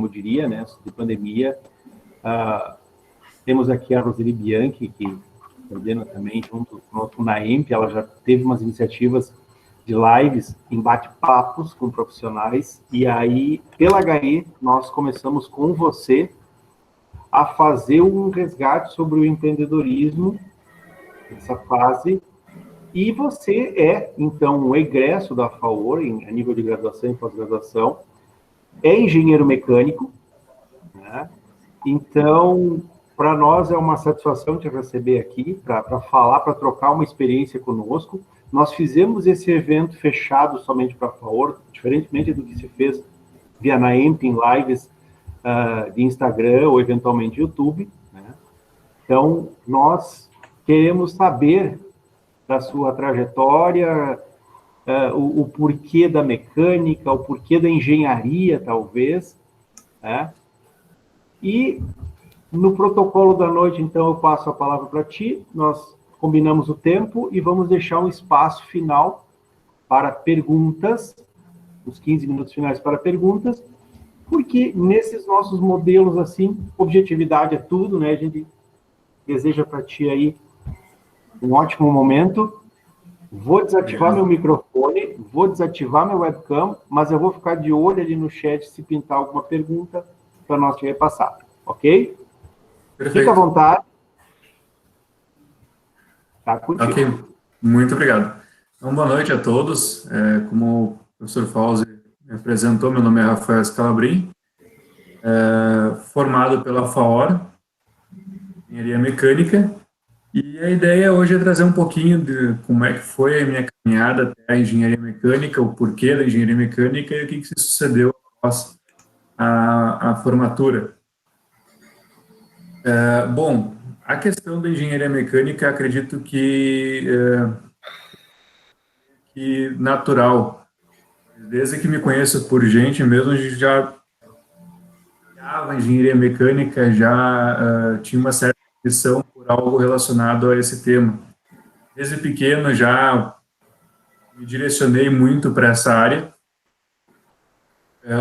eu diria, né, de pandemia. Temos aqui a Roseli Bianchi, que coordena também junto conosco na EMP, ela já teve umas iniciativas de lives em bate-papos com profissionais, e aí, pela HE, nós começamos com você a fazer um resgate sobre o empreendedorismo, essa fase, e você é, então, um egresso da FAOR, a nível de graduação e pós-graduação, é engenheiro mecânico, né? Então, para nós é uma satisfação te receber aqui, para falar, para trocar uma experiência conosco. Nós fizemos esse evento fechado somente para a FAOR, diferentemente do que se fez via Naemp, em lives de Instagram ou eventualmente YouTube, né? Então, nós queremos saber da sua trajetória, o porquê da mecânica, o porquê da engenharia, talvez, né? E no protocolo da noite, então, eu passo a palavra para ti, nós combinamos o tempo e vamos deixar um espaço final para perguntas, os 15 minutos finais para perguntas, porque nesses nossos modelos, assim, objetividade é tudo, né? A gente deseja para ti aí um ótimo momento. Vou desativar meu microfone, vou desativar meu webcam, mas eu vou ficar de olho ali no chat se pintar alguma pergunta para nós te repassar, ok? Perfeito. Fica à vontade. Tá contigo. Ok, muito obrigado. Então, boa noite a todos. Como o professor Fauzi me apresentou, meu nome é Rafael Scalabrin, formado pela FAOR, Engenharia Mecânica, e a ideia hoje é trazer um pouquinho de como é que foi a minha caminhada até a Engenharia Mecânica, o porquê da Engenharia Mecânica e o que se sucedeu após a formatura. Bom, a questão da engenharia mecânica, acredito que natural. Desde que me conheço por gente mesmo, a gente já a engenharia mecânica, já tinha uma certa ambição por algo relacionado a esse tema. Desde pequeno já me direcionei muito para essa área.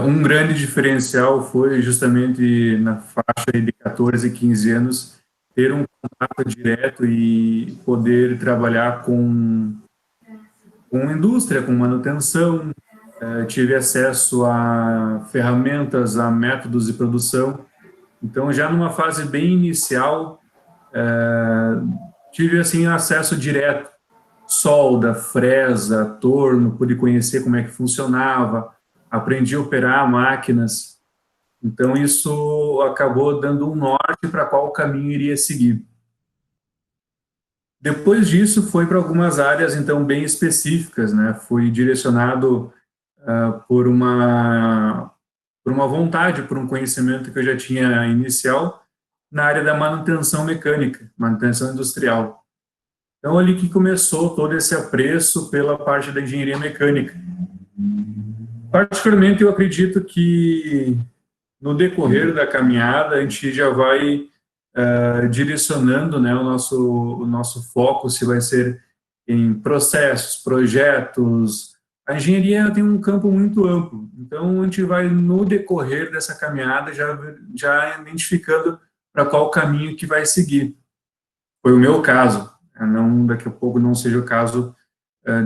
Um grande diferencial foi justamente na faixa de 14, 15 anos, ter um contato direto e poder trabalhar com indústria, com manutenção. Tive acesso a ferramentas, a métodos de produção. Então, já numa fase bem inicial, tive assim acesso direto, solda, fresa, torno, pude conhecer como é que funcionava, aprendi a operar máquinas. Então, isso acabou dando um norte para qual caminho iria seguir. Depois disso, foi para algumas áreas, então, bem específicas, né? Fui direcionado por uma vontade, por um conhecimento que eu já tinha inicial na área da manutenção mecânica, manutenção industrial. Então, ali que começou todo esse apreço pela parte da engenharia mecânica. Particularmente, eu acredito que no decorrer da caminhada, a gente já vai direcionando, né, o nosso foco, se vai ser em processos, projetos. A engenharia tem um campo muito amplo, então a gente vai, no decorrer dessa caminhada, já identificando para qual caminho que vai seguir. Foi o meu caso, não, daqui a pouco não seja o caso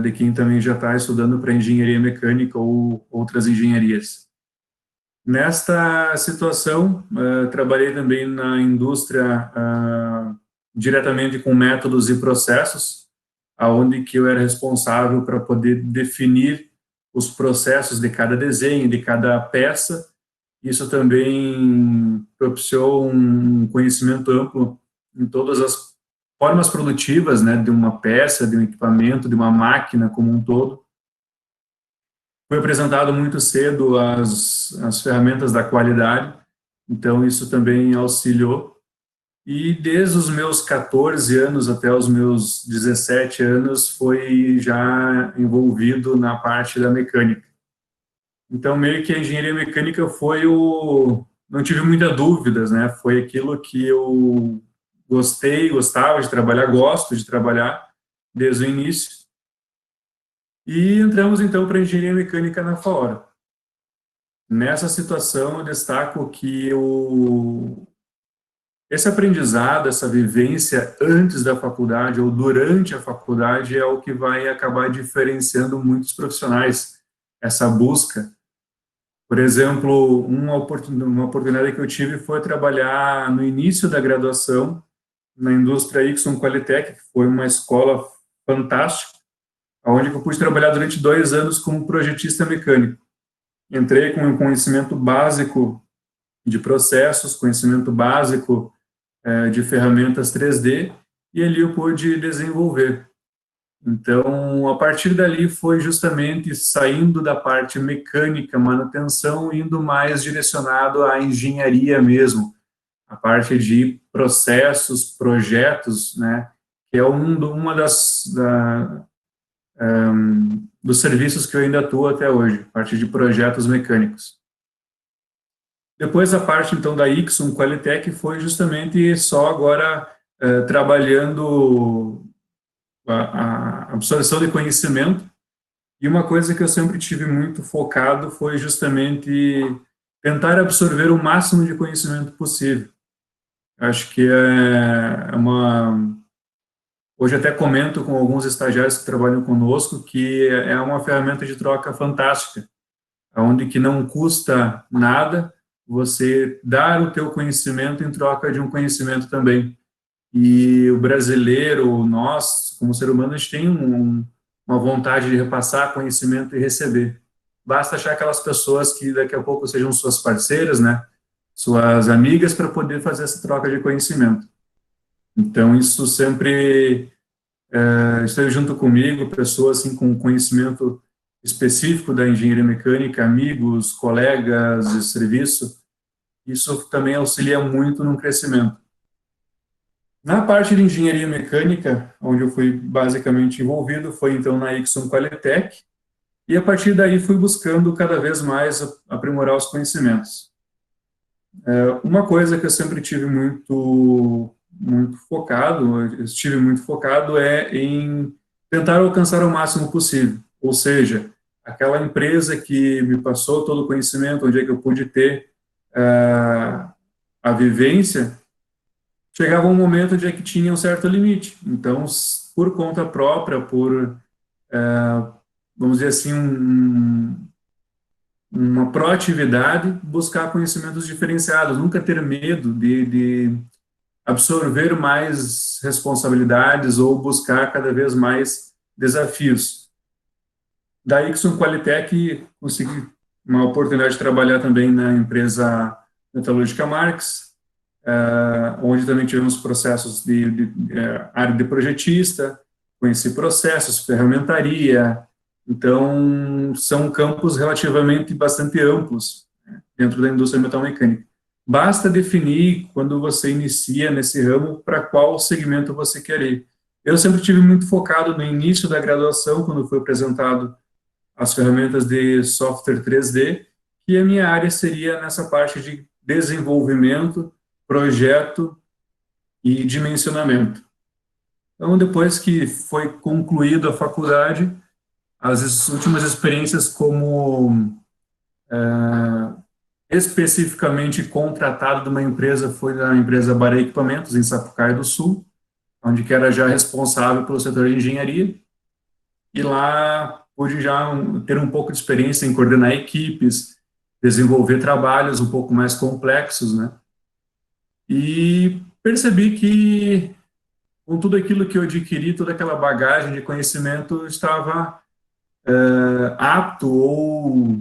de quem também já está estudando para engenharia mecânica ou outras engenharias. Nesta situação, trabalhei também na indústria diretamente com métodos e processos, aonde que eu era responsável para poder definir os processos de cada desenho, de cada peça. Isso também propiciou um conhecimento amplo em todas as formas produtivas, né, de uma peça, de um equipamento, de uma máquina como um todo. Foi apresentado muito cedo as ferramentas da qualidade, então isso também auxiliou. E desde os meus 14 anos até os meus 17 anos, foi já envolvido na parte da mecânica. Então, meio que a engenharia mecânica foi não tive muitas dúvidas, né? Foi aquilo que eu gostava de trabalhar, gosto de trabalhar desde o início. E entramos, então, para a engenharia mecânica na FAOR. Nessa situação, eu destaco que esse aprendizado, essa vivência antes da faculdade ou durante a faculdade é o que vai acabar diferenciando muitos profissionais. Essa busca. Por exemplo, uma oportunidade que eu tive foi trabalhar no início da graduação na indústria Ixon Qualitec, que foi uma escola fantástica, onde eu pude trabalhar durante 2 anos como projetista mecânico. Entrei com um conhecimento básico de processos, conhecimento básico de ferramentas 3D, e ali eu pude desenvolver. Então, a partir dali foi justamente saindo da parte mecânica, manutenção, indo mais direcionado à engenharia mesmo, a parte de processos, projetos, né, que é uma dos serviços que eu ainda atuo até hoje, a parte de projetos mecânicos. Depois a parte, então, da Ixon Qualitec foi justamente só agora trabalhando a absorção de conhecimento, e uma coisa que eu sempre tive muito focado foi justamente tentar absorver o máximo de conhecimento possível. Acho que hoje até comento com alguns estagiários que trabalham conosco que é uma ferramenta de troca fantástica, onde que não custa nada você dar o teu conhecimento em troca de um conhecimento também. E o brasileiro, nós, como ser humano, a gente tem uma vontade de repassar conhecimento e receber. Basta achar aquelas pessoas que daqui a pouco sejam suas parceiras, né, suas amigas, para poder fazer essa troca de conhecimento. Então, isso sempre esteve junto comigo, pessoas assim, com conhecimento específico da engenharia mecânica, amigos, colegas de serviço, isso também auxilia muito no crescimento. Na parte de engenharia mecânica, onde eu fui basicamente envolvido, foi então na Ixon Qualitec, e a partir daí fui buscando cada vez mais aprimorar os conhecimentos. Uma coisa que eu sempre tive muito focado é em tentar alcançar o máximo possível, ou seja, aquela empresa que me passou todo o conhecimento, onde é que eu pude ter a vivência, chegava um momento onde é que tinha um certo limite. Então, por conta própria, vamos dizer assim, uma proatividade, buscar conhecimentos diferenciados, nunca ter medo de absorver mais responsabilidades ou buscar cada vez mais desafios. Da Ixon Qualitec, consegui uma oportunidade de trabalhar também na empresa Metalúrgica Marx, onde também tivemos processos de área de projetista, conheci processos, ferramentaria. Então, são campos relativamente bastante amplos, né, dentro da indústria metalmecânica. Basta definir, quando você inicia nesse ramo, para qual segmento você quer ir. Eu sempre tive muito focado no início da graduação, quando foi apresentado as ferramentas de software 3D, que a minha área seria nessa parte de desenvolvimento, projeto e dimensionamento. Então, depois que foi concluída a faculdade, as últimas experiências como especificamente contratado de uma empresa foi na empresa Baré Equipamentos, em Sapucaí do Sul, onde que era já responsável pelo setor de engenharia, e lá pude já ter um pouco de experiência em coordenar equipes, desenvolver trabalhos um pouco mais complexos, né? E percebi que, com tudo aquilo que eu adquiri, toda aquela bagagem de conhecimento, eu estava apto ou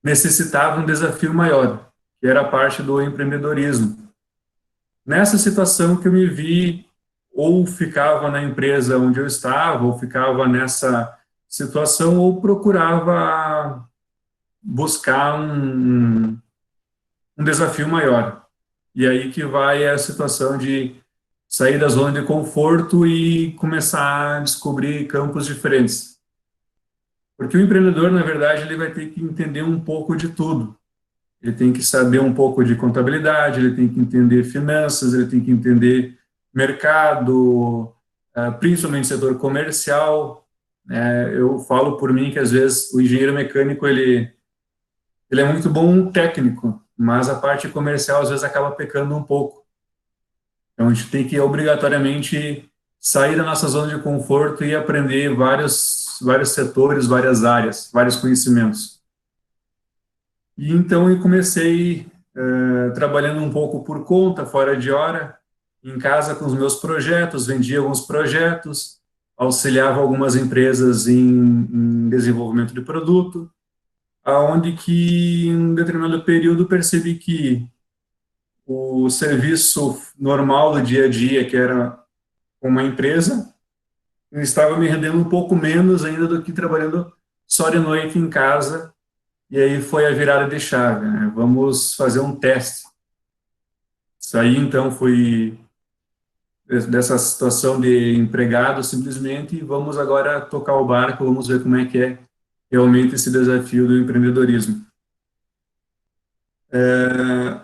necessitava um desafio maior, que era a parte do empreendedorismo. Nessa situação que eu me vi, ou ficava na empresa onde eu estava, ou ficava nessa situação, ou procurava buscar um desafio maior. E aí que vai a situação de sair da zona de conforto e começar a descobrir campos diferentes. Porque o empreendedor, na verdade, ele vai ter que entender um pouco de tudo. Ele tem que saber um pouco de contabilidade, ele tem que entender finanças, ele tem que entender mercado, principalmente setor comercial. Eu falo por mim que, às vezes, o engenheiro mecânico, ele ele é muito bom técnico, mas a parte comercial às vezes acaba pecando um pouco. Então a gente tem que obrigatoriamente sair da nossa zona de conforto e aprender vários setores, várias áreas, vários conhecimentos. E então eu comecei trabalhando um pouco por conta, fora de hora, em casa com os meus projetos, vendia alguns projetos, auxiliava algumas empresas em desenvolvimento de produto, aonde que em um determinado período percebi que o serviço normal do dia a dia, que era uma empresa, eu estava me rendendo um pouco menos ainda do que trabalhando só de noite em casa, e aí foi a virada de chave, né? Vamos fazer um teste. Saí, então, fui dessa situação de empregado, simplesmente, e vamos agora tocar o barco, vamos ver como é que é realmente esse desafio do empreendedorismo.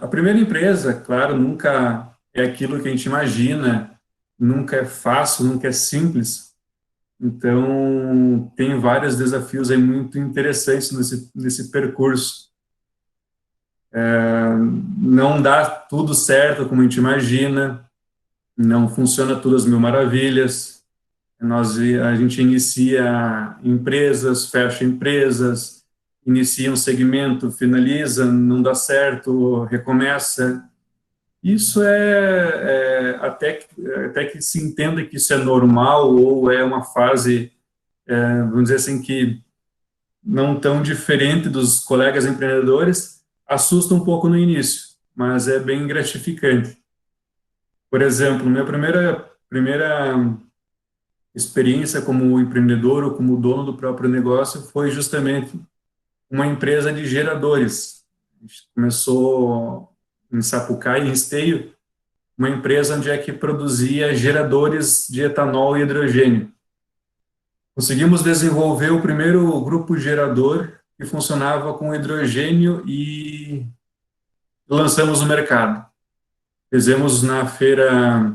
A primeira empresa, claro, nunca é aquilo que a gente imagina, nunca é fácil, nunca é simples. Então, tem vários desafios aí muito interessantes nesse percurso. Não dá tudo certo como a gente imagina, não funciona tudo às mil maravilhas. A gente inicia empresas, fecha empresas, inicia um segmento, finaliza, não dá certo, recomeça. Isso até que se entenda que isso é normal ou é uma fase, vamos dizer assim, que não tão diferente dos colegas empreendedores, assusta um pouco no início, mas é bem gratificante. Por exemplo, minha primeira experiência como empreendedor ou como dono do próprio negócio foi justamente uma empresa de geradores. A gente começou em Sapucaí, em Esteio, uma empresa onde é que produzia geradores de etanol e hidrogênio. Conseguimos desenvolver o primeiro grupo gerador que funcionava com hidrogênio e lançamos no mercado. Fizemos na feira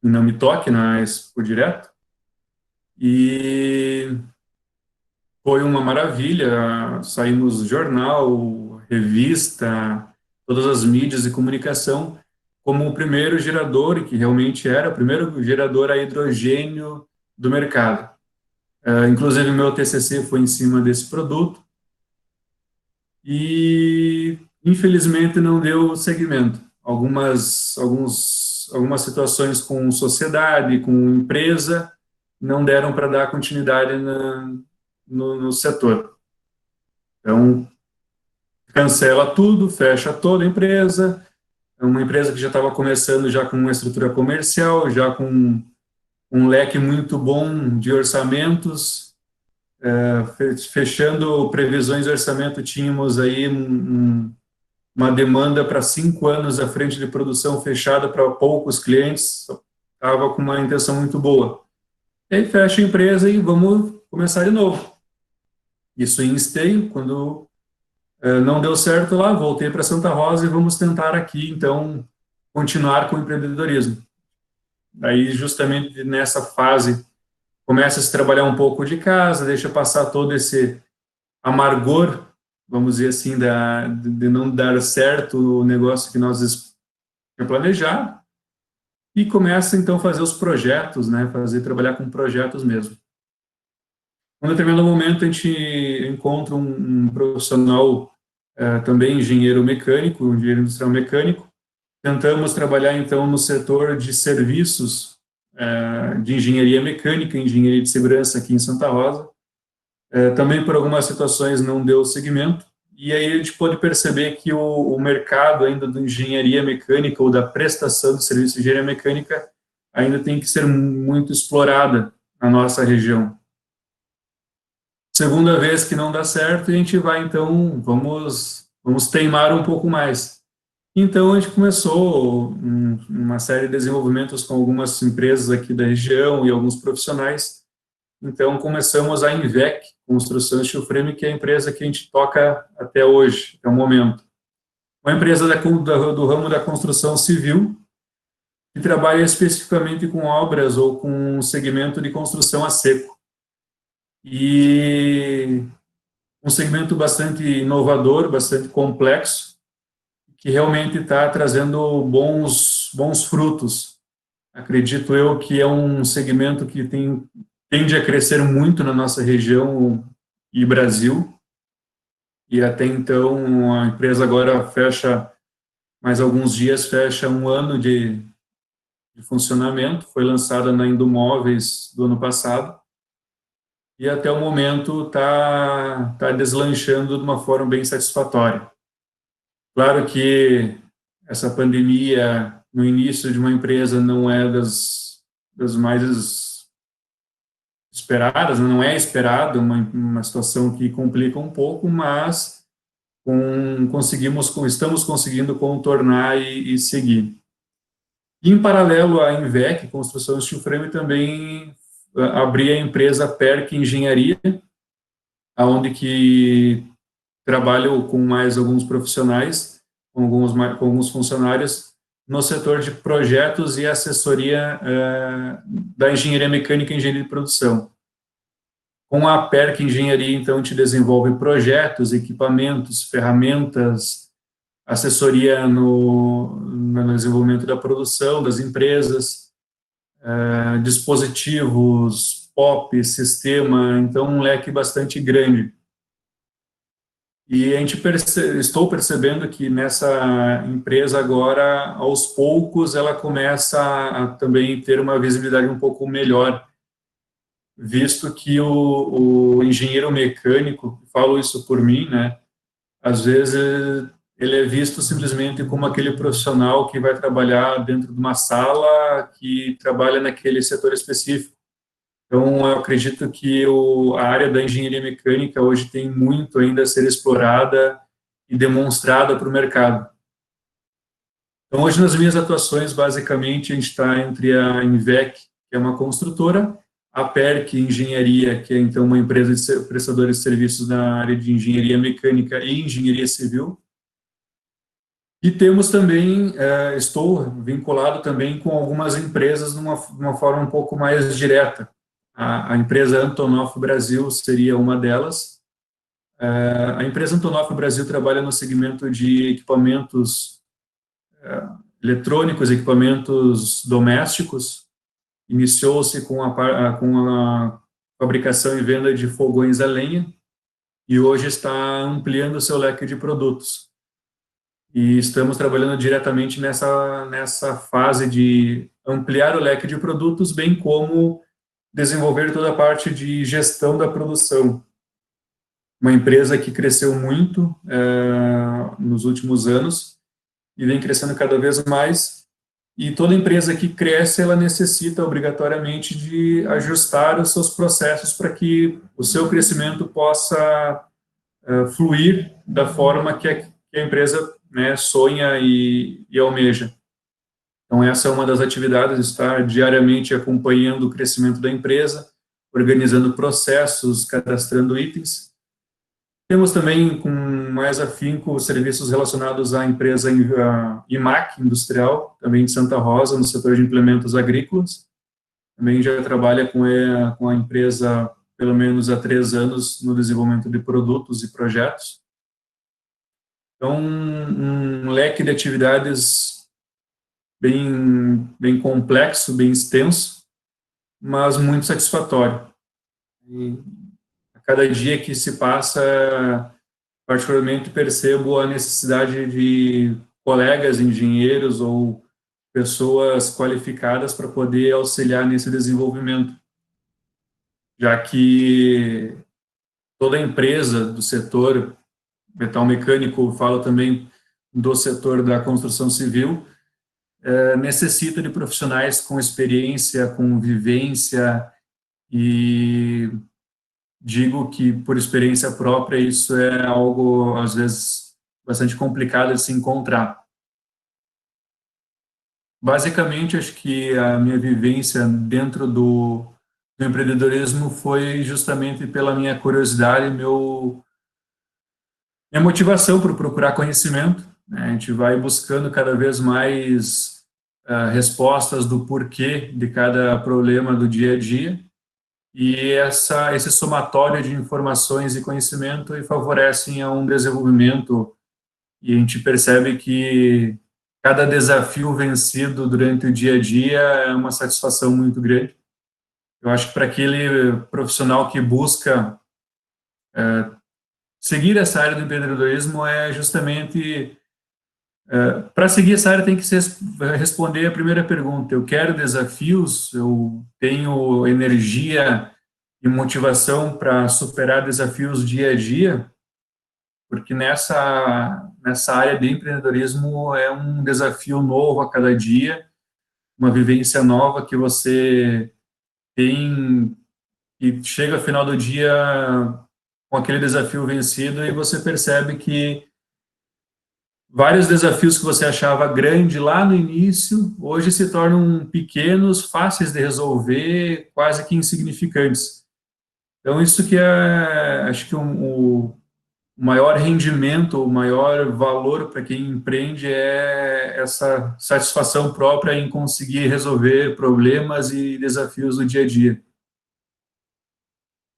na Mitoque, na Expo Direto, e foi uma maravilha. Saímos no jornal, revista, todas as mídias de comunicação, como o primeiro gerador, e que realmente era o primeiro gerador a hidrogênio do mercado. Inclusive, meu TCC foi em cima desse produto, e infelizmente não deu seguimento. Algumas situações com sociedade, com empresa, não deram para dar continuidade no setor. Então, cancela tudo, fecha toda a empresa. É uma empresa que já estava começando já com uma estrutura comercial, já com um leque muito bom de orçamentos. Fechando previsões de orçamento, tínhamos aí uma demanda para 5 anos à frente de produção fechada para poucos clientes, estava com uma intenção muito boa. E aí fecha a empresa e vamos começar de novo. Isso em Esteio, quando não deu certo lá, voltei para Santa Rosa e vamos tentar aqui, então, continuar com o empreendedorismo. Aí, justamente nessa fase, começa a se trabalhar um pouco de casa, deixa passar todo esse amargor, vamos dizer assim, de não dar certo o negócio que nós tínhamos planejado, e começa, então, a fazer os projetos, né, trabalhar com projetos mesmo. Em um determinado momento, a gente encontra um profissional, também engenheiro mecânico, engenheiro industrial mecânico. Tentamos trabalhar, então, no setor de serviços de engenharia mecânica, engenharia de segurança aqui em Santa Rosa. Também, por algumas situações, não deu seguimento. E aí a gente pode perceber que o mercado ainda da engenharia mecânica ou da prestação de serviço de engenharia mecânica ainda tem que ser muito explorada na nossa região. Segunda vez que não dá certo, a gente vai, então, vamos teimar um pouco mais. Então, a gente começou uma série de desenvolvimentos com algumas empresas aqui da região e alguns profissionais. Então, começamos a Invec, Construção e Steel Frame, que é a empresa que a gente toca até hoje, até o momento. Uma empresa do ramo da construção civil, que trabalha especificamente com obras ou com segmento de construção a seco. E um segmento bastante inovador, bastante complexo, que realmente está trazendo bons frutos. Acredito eu que é um segmento que tende a crescer muito na nossa região e Brasil, e até então a empresa agora fecha, mais alguns dias, fecha um ano de funcionamento, foi lançada na Indomóveis do ano passado, e até o momento está deslanchando de uma forma bem satisfatória. Claro que essa pandemia, no início de uma empresa, não é das mais esperadas, não é esperada, uma situação que complica um pouco, mas estamos conseguindo contornar e seguir. E, em paralelo à Invec, Construção Steel Frame, também abri a empresa PERC Engenharia, onde que trabalho com mais alguns profissionais, com alguns funcionários, no setor de projetos e assessoria da engenharia mecânica e engenharia de produção. Com a PERC Engenharia, então, a gente desenvolve projetos, equipamentos, ferramentas, assessoria no desenvolvimento da produção, das empresas, dispositivos, POP, sistema, então um leque bastante grande. E estou percebendo que nessa empresa agora, aos poucos, ela começa a também ter uma visibilidade um pouco melhor, visto que o engenheiro mecânico, falo isso por mim, né, às vezes ele é visto simplesmente como aquele profissional que vai trabalhar dentro de uma sala, que trabalha naquele setor específico. Então, eu acredito que a área da engenharia mecânica hoje tem muito ainda a ser explorada e demonstrada para o mercado. Então, hoje, nas minhas atuações, basicamente, a gente está entre a Invec, que é uma construtora, a PERC Engenharia, que é, então, uma empresa prestadora de serviços na área de engenharia mecânica e engenharia civil. E temos também, estou vinculado também com algumas empresas de uma forma um pouco mais direta. A empresa Antonov Brasil seria uma delas. A empresa Antonov Brasil trabalha no segmento de equipamentos eletrônicos, equipamentos domésticos. Iniciou-se com a fabricação e venda de fogões a lenha e hoje está ampliando o seu leque de produtos. E estamos trabalhando diretamente nessa fase de ampliar o leque de produtos, bem como desenvolver toda a parte de gestão da produção. Uma empresa que cresceu muito nos últimos anos e vem crescendo cada vez mais. E toda empresa que cresce, ela necessita obrigatoriamente de ajustar os seus processos para que o seu crescimento possa fluir da forma que a empresa, né, sonha e almeja. Então, essa é uma das atividades, estar diariamente acompanhando o crescimento da empresa, organizando processos, cadastrando itens. Temos também, com mais afinco, serviços relacionados à empresa IMAC Industrial, também de Santa Rosa, no setor de implementos agrícolas. Também já trabalha com a empresa pelo menos há 3 anos no desenvolvimento de produtos e projetos. Então, um leque de atividades bem complexo, bem extenso, mas muito satisfatório. E a cada dia que se passa, particularmente percebo a necessidade de colegas engenheiros ou pessoas qualificadas para poder auxiliar nesse desenvolvimento, já que toda empresa do setor metal mecânico, falo também do setor da construção civil, necessita de profissionais com experiência, com vivência, e digo que, por experiência própria, isso é algo, às vezes, bastante complicado de se encontrar. Basicamente, acho que a minha vivência dentro do empreendedorismo foi justamente pela minha curiosidade, minha motivação por procurar conhecimento, né? A gente vai buscando cada vez mais respostas do porquê de cada problema do dia a dia, e esse somatório de informações e conhecimento favorecem a um desenvolvimento, e a gente percebe que cada desafio vencido durante o dia a dia é uma satisfação muito grande. Eu acho que para aquele profissional que busca seguir essa área do empreendedorismo é justamente para seguir essa área tem que responder a primeira pergunta. Eu quero desafios, eu tenho energia e motivação para superar desafios dia a dia, porque nessa área de empreendedorismo é um desafio novo a cada dia, uma vivência nova que você tem e chega ao final do dia com aquele desafio vencido e você percebe que vários desafios que você achava grande lá no início, hoje se tornam pequenos, fáceis de resolver, quase que insignificantes. Então, isso que é, acho que o maior rendimento, o maior valor para quem empreende é essa satisfação própria em conseguir resolver problemas e desafios do dia a dia.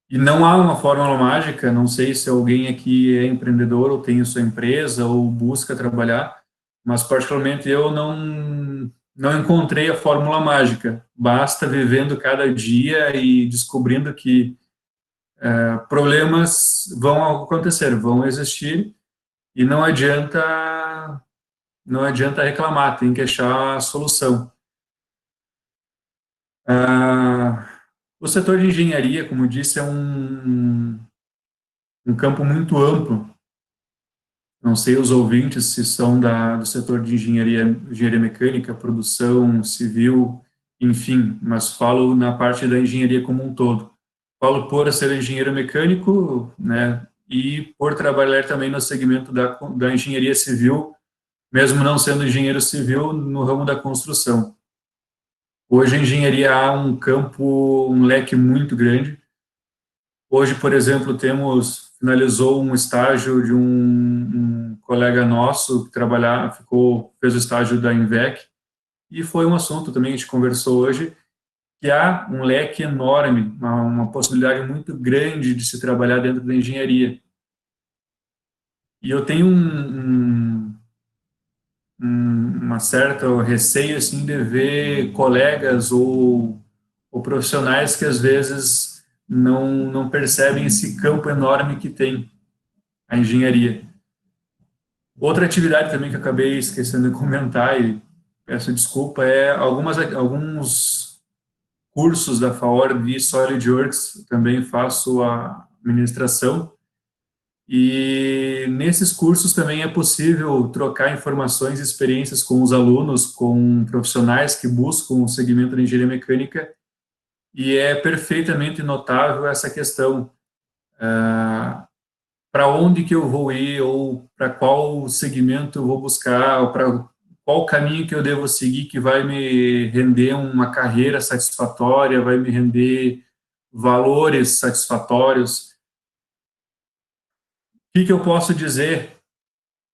E não há uma fórmula mágica, não sei se alguém aqui é empreendedor ou tem sua empresa ou busca trabalhar, mas particularmente eu não encontrei a fórmula mágica. Basta vivendo cada dia e descobrindo que problemas vão acontecer, vão existir e não adianta reclamar, tem que achar a solução. O setor de engenharia, como disse, é um campo muito amplo. Não sei os ouvintes se são do setor de engenharia mecânica, produção, civil, enfim, mas falo na parte da engenharia como um todo. Falo por ser engenheiro mecânico, né, e por trabalhar também no segmento da engenharia civil, mesmo não sendo engenheiro civil, no ramo da construção. Hoje a engenharia há um campo, um leque muito grande. Hoje, por exemplo, finalizou um estágio de um colega nosso que fez o estágio da INVEC, e foi um assunto também que a gente conversou hoje, que há um leque enorme, uma possibilidade muito grande de se trabalhar dentro da engenharia. E eu tenho uma certa receio assim de ver colegas ou profissionais que às vezes não percebem esse campo enorme que tem a engenharia. Outra atividade também que eu acabei esquecendo de comentar, e peço desculpa, é alguns cursos da FAOR de SolidWorks, também faço a administração, e nesses cursos também é possível trocar informações e experiências com os alunos, com profissionais que buscam o segmento de engenharia mecânica, e é perfeitamente notável essa questão. Para onde que eu vou ir, ou para qual segmento eu vou buscar, ou para qual caminho que eu devo seguir que vai me render uma carreira satisfatória, vai me render valores satisfatórios. O que eu posso dizer,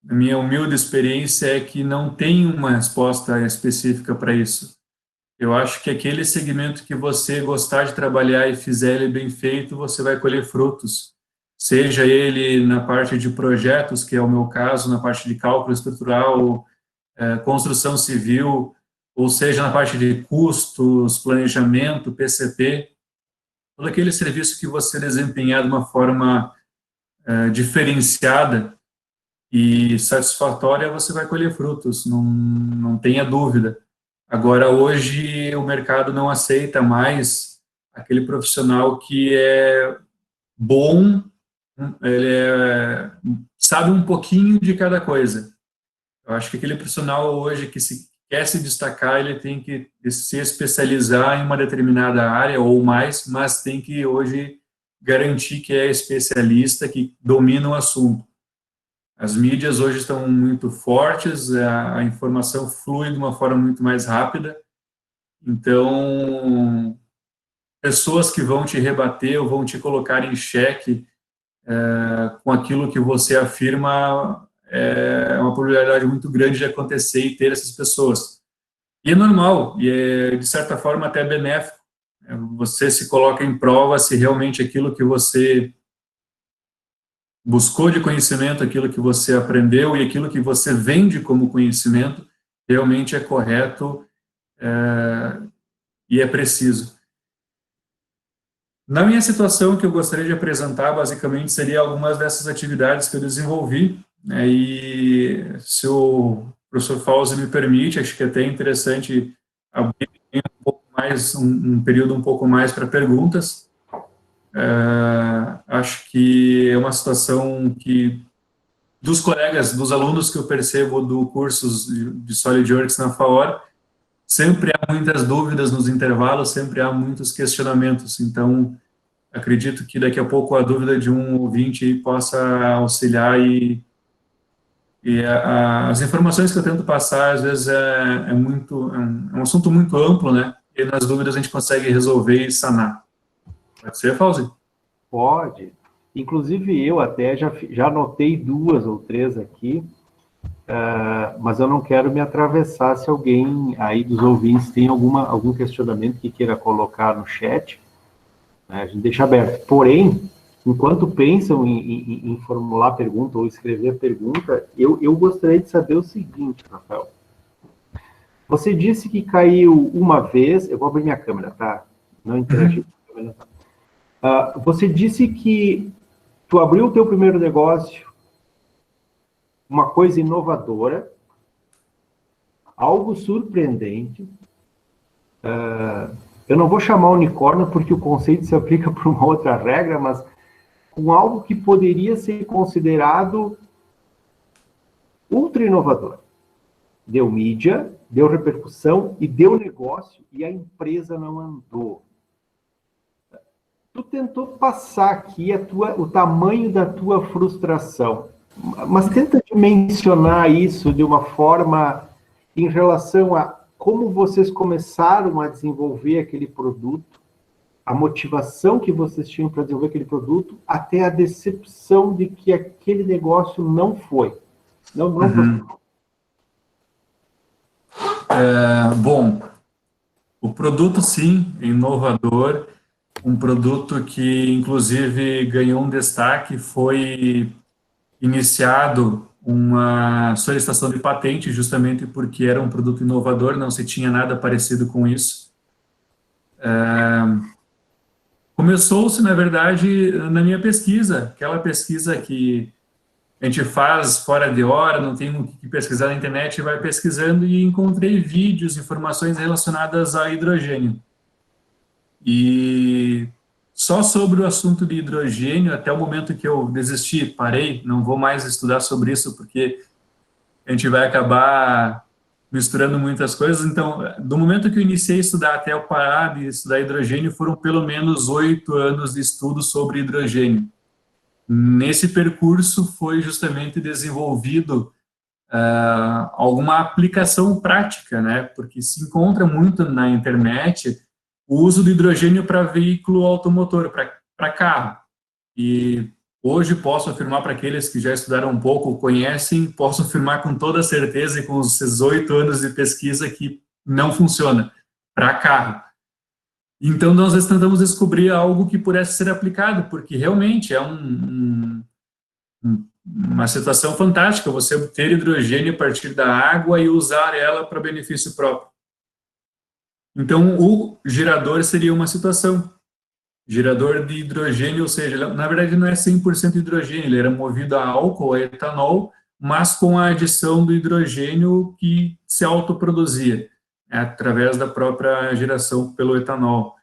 na minha humilde experiência, é que não tem uma resposta específica para isso. Eu acho que aquele segmento que você gostar de trabalhar e fizer ele bem feito, você vai colher frutos. Seja ele na parte de projetos, que é o meu caso, na parte de cálculo estrutural, construção civil, ou seja na parte de custos, planejamento, PCP, todo aquele serviço que você desempenhar de uma forma diferenciada e satisfatória, você vai colher frutos, não tenha dúvida. Agora, hoje, o mercado não aceita mais aquele profissional que é bom, sabe um pouquinho de cada coisa. Eu acho que aquele profissional hoje que quer se destacar, ele tem que se especializar em uma determinada área ou mais, mas tem que hoje garantir que é especialista, que domina o assunto. As mídias hoje estão muito fortes, a informação flui de uma forma muito mais rápida, então pessoas que vão te rebater ou vão te colocar em xeque com aquilo que você afirma é uma probabilidade muito grande de acontecer e ter essas pessoas. E é normal, e é de certa forma até benéfico, Você se coloca em prova se realmente aquilo que você buscou de conhecimento, aquilo que você aprendeu e aquilo que você vende como conhecimento realmente é correto e é preciso. Na minha situação, que eu gostaria de apresentar, basicamente, seria algumas dessas atividades que eu desenvolvi, né, e se o professor Fauzi me permite, acho que é até interessante abrir um pouco mais, um período um pouco mais para perguntas. Acho que é uma situação que, dos colegas, dos alunos que eu percebo do cursos de SolidWorks na FAOR, sempre há muitas dúvidas nos intervalos, sempre há muitos questionamentos, então acredito que daqui a pouco a dúvida de um ouvinte aí possa auxiliar as informações que eu tento passar, às vezes, é um assunto muito amplo, né? E nas dúvidas a gente consegue resolver e sanar. Pode ser, Fauzi? Pode. Inclusive, eu até já anotei 2 ou 3 aqui, mas eu não quero me atravessar se alguém aí dos ouvintes tem algum questionamento que queira colocar no chat, né? A gente deixa aberto. Porém, enquanto pensam em formular pergunta ou escrever pergunta, eu gostaria de saber o seguinte, Rafael. Você disse que caiu uma vez, eu vou abrir minha câmera, tá? Não interagir com a câmera, tá? Você disse que tu abriu o teu primeiro negócio, uma coisa inovadora, algo surpreendente. Eu não vou chamar unicórnio porque o conceito se aplica para uma outra regra, mas com algo que poderia ser considerado ultra inovador. Deu mídia, deu repercussão e deu negócio e a empresa não andou. Tu tentou passar aqui o tamanho da tua frustração, mas tenta dimensionar isso de uma forma em relação a como vocês começaram a desenvolver aquele produto, a motivação que vocês tinham para desenvolver aquele produto, até a decepção de que aquele negócio não foi. Não foi. Bom, o produto, sim, é inovador. Um produto que, inclusive, ganhou um destaque, foi iniciado uma solicitação de patente, justamente porque era um produto inovador, não se tinha nada parecido com isso. Começou-se, na verdade, na minha pesquisa, aquela pesquisa que a gente faz fora de hora, não tem o que pesquisar na internet, vai pesquisando e encontrei vídeos, informações relacionadas a hidrogênio. E só sobre o assunto de hidrogênio, até o momento que eu desisti, parei, não vou mais estudar sobre isso, porque a gente vai acabar misturando muitas coisas. Então, do momento que eu iniciei a estudar até eu parar de estudar hidrogênio, foram pelo menos 8 anos de estudo sobre hidrogênio. Nesse percurso foi justamente desenvolvido alguma aplicação prática, né? Porque se encontra muito na internet o uso do hidrogênio para veículo automotor, para carro. E hoje posso afirmar para aqueles que já estudaram um pouco, conhecem, posso afirmar com toda certeza e com esses 8 anos de pesquisa que não funciona para carro. Então, nós tentamos descobrir algo que pudesse ser aplicado, porque realmente é uma situação fantástica você obter hidrogênio a partir da água e usar ela para benefício próprio. Então, o gerador seria uma situação. Gerador de hidrogênio, ou seja, na verdade não é 100% hidrogênio, ele era movido a álcool, a etanol, mas com a adição do hidrogênio que se autoproduzia, através da própria geração pelo etanol.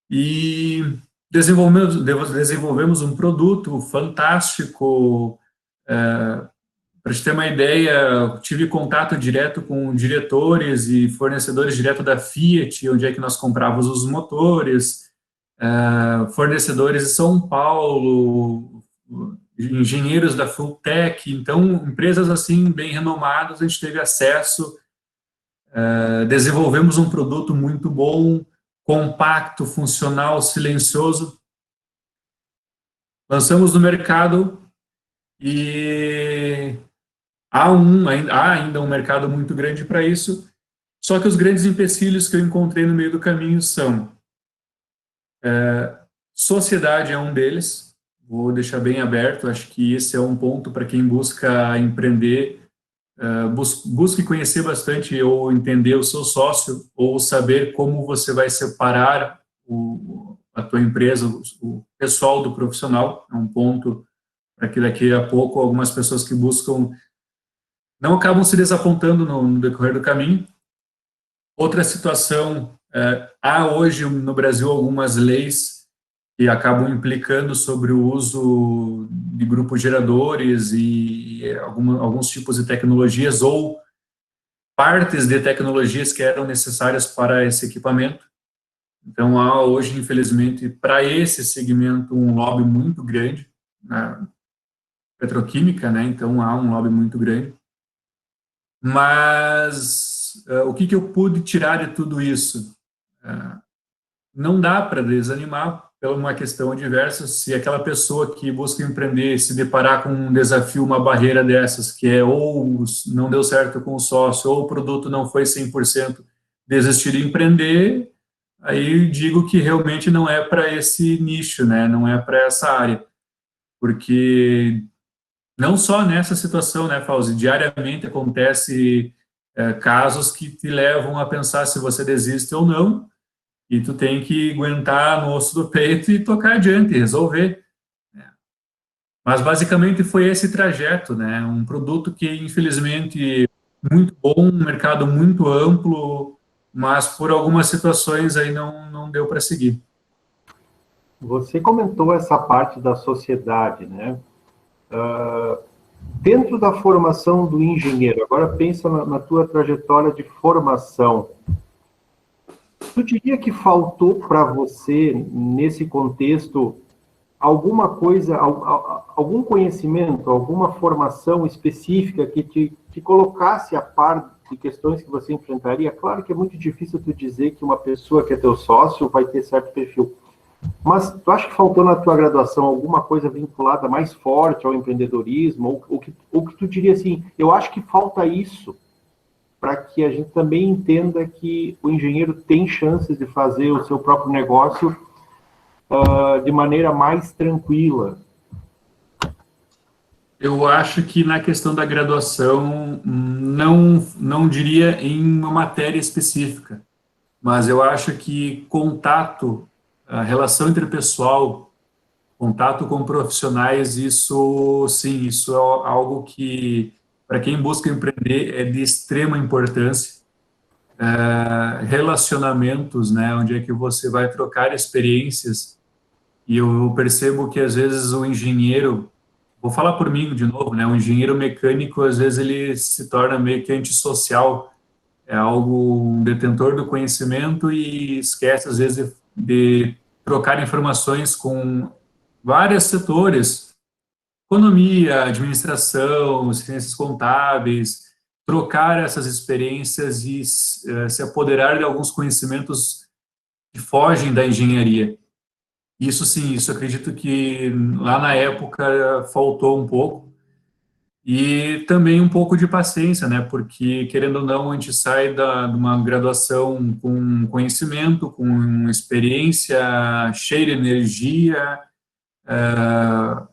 E desenvolvemos um produto fantástico. Para te ter uma ideia, tive contato direto com diretores e fornecedores direto da Fiat, onde é que nós comprávamos os motores, fornecedores de São Paulo, engenheiros da Fulltech, então empresas assim bem renomadas, a gente teve acesso, desenvolvemos um produto muito bom, compacto, funcional, silencioso, lançamos no mercado e há ainda um mercado muito grande para isso. Só que os grandes empecilhos que eu encontrei no meio do caminho são sociedade é um deles, vou deixar bem aberto, acho que esse é um ponto para quem busca empreender, busque conhecer bastante ou entender o seu sócio, ou saber como você vai separar a tua empresa, o pessoal do profissional, é um ponto para que daqui a pouco algumas pessoas que buscam não acabam se desapontando no decorrer do caminho. Outra situação, há hoje no Brasil algumas leis que acabam implicando sobre o uso de grupos geradores e alguns tipos de tecnologias ou partes de tecnologias que eram necessárias para esse equipamento. Então, há hoje, infelizmente, para esse segmento, um lobby muito grande, na petroquímica, né? Então, há um lobby muito grande. Mas o que eu pude tirar de tudo isso? Não dá para desanimar por uma questão diversa. Se aquela pessoa que busca empreender se deparar com um desafio, uma barreira dessas, que é ou não deu certo com o sócio, ou o produto não foi 100%, desistir de empreender, aí digo que realmente não é para esse nicho, né? Não é para essa área. Porque não só nessa situação, né, Fauzi? Diariamente acontece casos que te levam a pensar se você desiste ou não, e tu tem que aguentar no osso do peito e tocar adiante, resolver. Mas basicamente foi esse trajeto, né? Um produto que infelizmente muito bom, um mercado muito amplo, mas por algumas situações aí não deu para seguir. Você comentou essa parte da sociedade, né? Dentro da formação do engenheiro, agora pensa na tua trajetória de formação. Tu diria que faltou para você, nesse contexto, alguma coisa, algum conhecimento, alguma formação específica que te colocasse a par de questões que você enfrentaria? Claro que é muito difícil tu dizer que uma pessoa que é teu sócio vai ter certo perfil, mas tu acha que faltou na tua graduação alguma coisa vinculada mais forte ao empreendedorismo, ou que tu diria assim, eu acho que falta isso, para que a gente também entenda que o engenheiro tem chances de fazer o seu próprio negócio de maneira mais tranquila? Eu acho que na questão da graduação, não diria em uma matéria específica, mas eu acho que contato, a relação interpessoal, contato com profissionais, isso sim, isso é algo que, para quem busca empreender, é de extrema importância. Relacionamentos, né, onde é que você vai trocar experiências, e eu percebo que às vezes o engenheiro, vou falar por mim de novo, né, o engenheiro mecânico, às vezes ele se torna meio que antissocial, é algo um detentor do conhecimento e esquece às vezes de trocar informações com vários setores, economia, administração, ciências contábeis, trocar essas experiências e se apoderar de alguns conhecimentos que fogem da engenharia. Isso sim, isso acredito que lá na época faltou um pouco, e também um pouco de paciência, né? Porque, querendo ou não, a gente sai de uma graduação com conhecimento, com experiência, cheia de energia,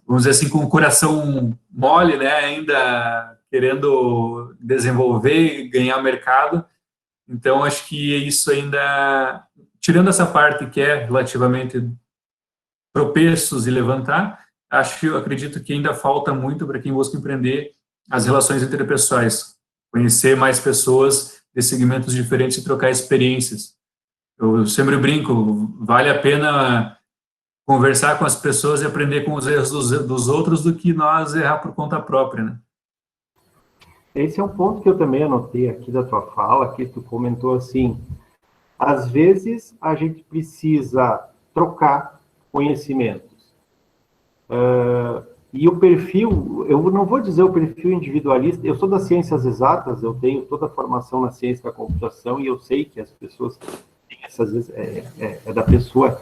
vamos dizer assim, com o coração mole, né? Ainda querendo desenvolver e ganhar mercado. Então, acho que isso ainda, tirando essa parte que é relativamente tropeços e levantar, acredito que ainda falta muito para quem busca empreender as relações interpessoais, conhecer mais pessoas de segmentos diferentes e trocar experiências. Eu sempre brinco, vale a pena conversar com as pessoas e aprender com os erros dos outros do que nós errar por conta própria, né? Esse é um ponto que eu também anotei aqui da tua fala, que tu comentou assim, às vezes a gente precisa trocar conhecimentos. E o perfil, eu não vou dizer o perfil individualista, eu sou das ciências exatas, eu tenho toda a formação na ciência da computação e eu sei que as pessoas têm essas vezes é da pessoa,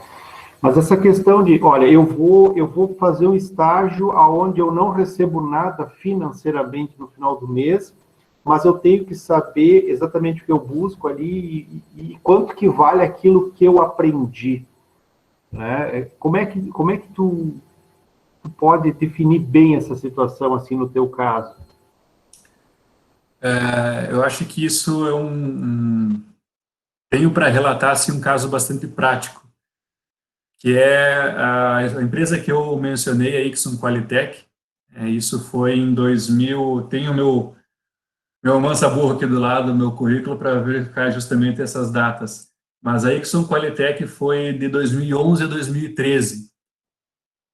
mas essa questão de, olha, eu vou fazer um estágio onde eu não recebo nada financeiramente no final do mês, mas eu tenho que saber exatamente o que eu busco ali e quanto que vale aquilo que eu aprendi, né? Como é que tu pode definir bem essa situação, assim, no teu caso? Eu acho que isso é tenho para relatar assim, um caso bastante prático, que é a empresa que eu mencionei, a Ixon Qualitec. Isso foi em 2000. Tenho meu mansa burro aqui do lado, meu currículo, para verificar justamente essas datas. Mas a Ixon Qualitec foi de 2011 a 2013,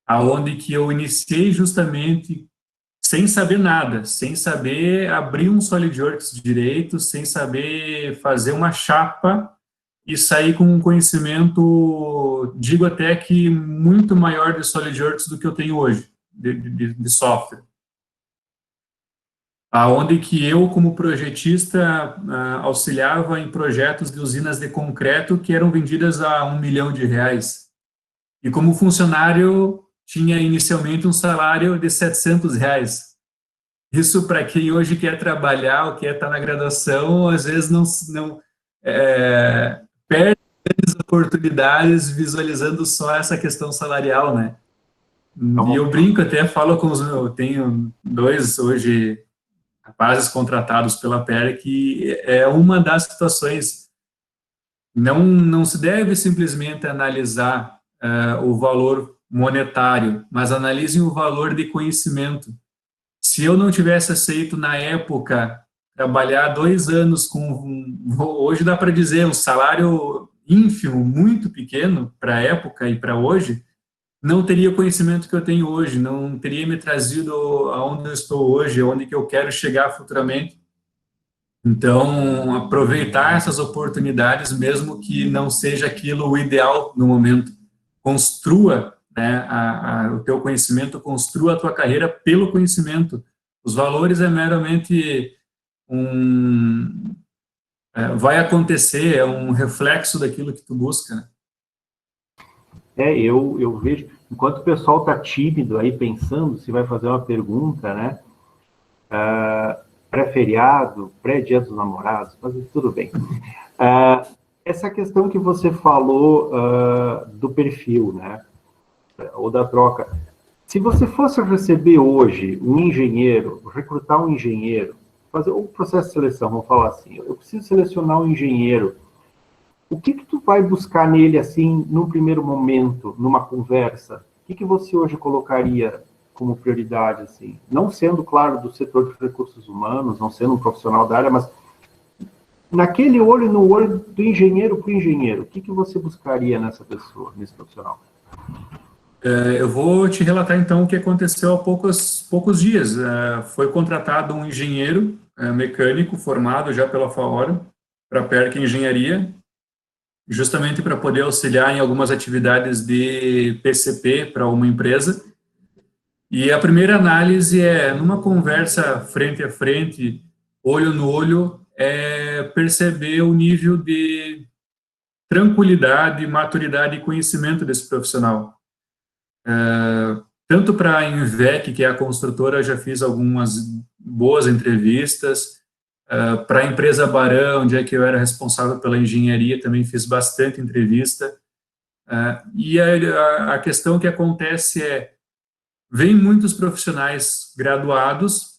aonde que eu iniciei justamente sem saber nada, sem saber abrir um SolidWorks direito, sem saber fazer uma chapa e sair com um conhecimento, digo até que muito maior de SolidWorks do que eu tenho hoje, de software. Aonde que eu, como projetista, auxiliava em projetos de usinas de concreto que eram vendidas a R$ 1 milhão. E como funcionário, tinha inicialmente um salário de R$ 700. Isso para quem hoje quer trabalhar ou quer estar na graduação, às vezes não perde as oportunidades visualizando só essa questão salarial, né? E eu brinco até, falo com eu tenho 2 hoje rapazes contratados pela PER, que é uma das situações. Não se deve simplesmente analisar o valor monetário, mas analisem o valor de conhecimento. Se eu não tivesse aceito na época trabalhar 2 anos hoje dá para dizer um salário ínfimo, muito pequeno para a época e para hoje, não teria o conhecimento que eu tenho hoje, não teria me trazido aonde eu estou hoje, aonde que eu quero chegar futuramente. Então, aproveitar essas oportunidades, mesmo que não seja aquilo o ideal no momento. Construa, né, o teu conhecimento, construa a tua carreira pelo conhecimento. Os valores é meramente vai acontecer, é um reflexo daquilo que tu busca, né? Eu vejo, enquanto o pessoal está tímido aí, pensando se vai fazer uma pergunta, né? Pré-feriado, pré-dia dos namorados, mas tudo bem. Essa questão que você falou do perfil, né? Ou da troca. Se você fosse receber hoje um engenheiro, recrutar um engenheiro, fazer um processo de seleção, vamos falar assim, eu preciso selecionar um engenheiro, o que tu vai buscar nele, assim, num primeiro momento, numa conversa? O que você hoje colocaria como prioridade, assim? Não sendo, claro, do setor de recursos humanos, não sendo um profissional da área, mas naquele olho, no olho do engenheiro para o engenheiro, o que você buscaria nessa pessoa, nesse profissional? Eu vou te relatar, então, o que aconteceu há poucos dias. Foi contratado um engenheiro mecânico formado já pela FAOR para a PERC Engenharia, justamente para poder auxiliar em algumas atividades de PCP para uma empresa. E a primeira análise numa conversa frente a frente, olho no olho, perceber o nível de tranquilidade, maturidade e conhecimento desse profissional. Tanto para a Invec, que é a construtora, eu já fiz algumas boas entrevistas. Para a empresa Barão, onde é que eu era responsável pela engenharia, também fiz bastante entrevista. E a questão que acontece vem muitos profissionais graduados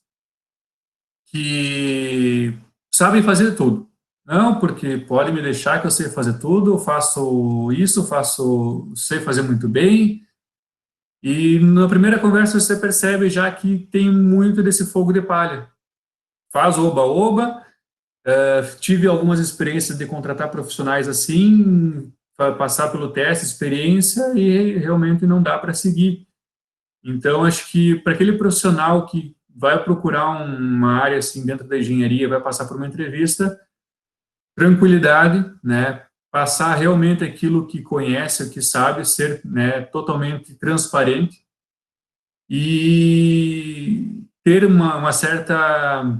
que sabem fazer tudo. Não, porque pode me deixar que eu sei fazer tudo, eu faço isso, sei fazer muito bem. E na primeira conversa você percebe já que tem muito desse fogo de palha. Faz oba-oba, tive algumas experiências de contratar profissionais assim, passar pelo teste, experiência, e realmente não dá para seguir. Então, acho que para aquele profissional que vai procurar uma área assim dentro da engenharia, vai passar por uma entrevista, tranquilidade, né? Passar realmente aquilo que conhece, o que sabe, ser, né, totalmente transparente e ter uma certa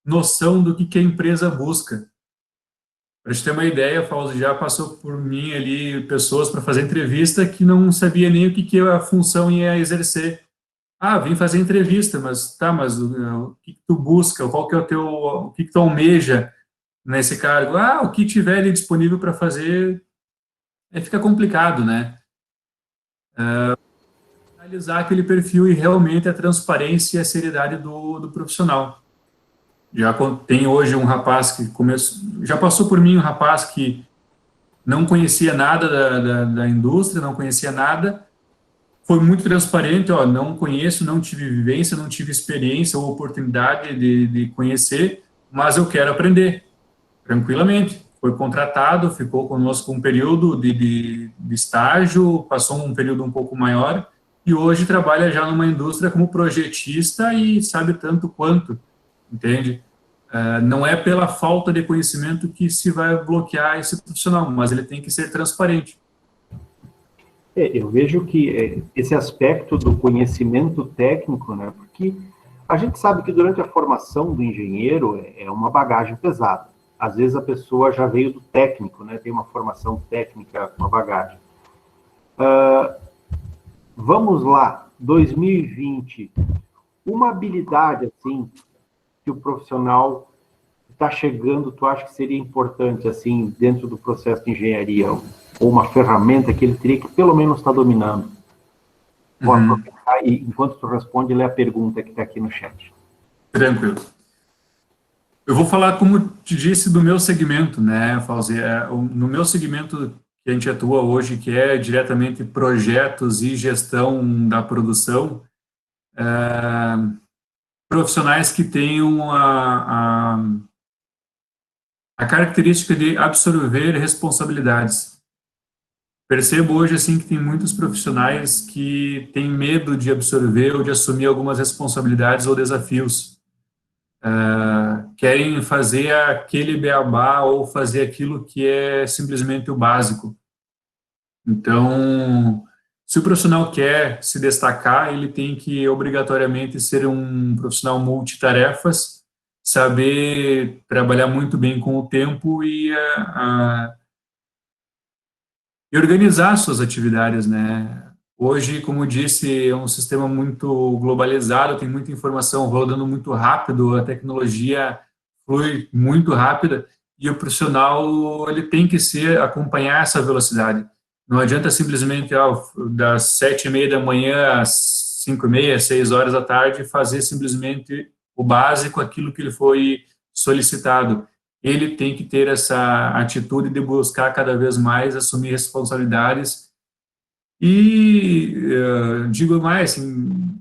noção do que a empresa busca. Para gente ter uma ideia, Fausto, já passou por mim ali pessoas para fazer entrevista que não sabia nem o que a função ia exercer. Vim fazer entrevista, mas tá, mas o que tu busca? Qual que é o que tu almeja nesse cargo? O que tiver ali disponível para fazer, fica complicado, né? Analisar aquele perfil e realmente a transparência e a seriedade do profissional. Tem hoje um rapaz que já passou por mim, um rapaz que não conhecia nada da indústria, não conhecia nada, foi muito transparente, não conheço, não tive vivência, não tive experiência ou oportunidade de conhecer, mas eu quero aprender, tranquilamente. Foi contratado, ficou conosco um período de estágio, passou um período um pouco maior, e hoje trabalha já numa indústria como projetista e sabe tanto quanto, entende? Não é pela falta de conhecimento que se vai bloquear esse profissional, mas ele tem que ser transparente. Eu vejo que esse aspecto do conhecimento técnico, né, porque a gente sabe que durante a formação do engenheiro é uma bagagem pesada. Às vezes a pessoa já veio do técnico, né, tem uma formação técnica, uma bagagem. Vamos lá, 2020, uma habilidade assim que o profissional está chegando, tu acha que seria importante assim dentro do processo de engenharia, ou uma ferramenta que ele teria que pelo menos estar dominando? Vou aproveitar e, enquanto tu responde, ler a pergunta que está aqui no chat. Tranquilo. Eu vou falar, como te disse, do meu segmento, né, Fauzi? No meu segmento que a gente atua hoje, que é diretamente projetos e gestão da produção, profissionais que tenham a característica de absorver responsabilidades. Percebo hoje, assim, que tem muitos profissionais que têm medo de absorver ou de assumir algumas responsabilidades ou desafios. Querem fazer aquele beabá ou fazer aquilo que é simplesmente o básico. Então, se o profissional quer se destacar, ele tem que obrigatoriamente ser um profissional multitarefas, saber trabalhar muito bem com o tempo e organizar suas atividades, né? Hoje, como disse, é um sistema muito globalizado, tem muita informação rodando muito rápido, a tecnologia flui muito rápida e o profissional ele tem que acompanhar essa velocidade. Não adianta simplesmente das 7:30 da manhã às 5:30, 6 horas da tarde fazer simplesmente o básico, aquilo que ele foi solicitado. Ele tem que ter essa atitude de buscar cada vez mais assumir responsabilidades e digo mais, assim,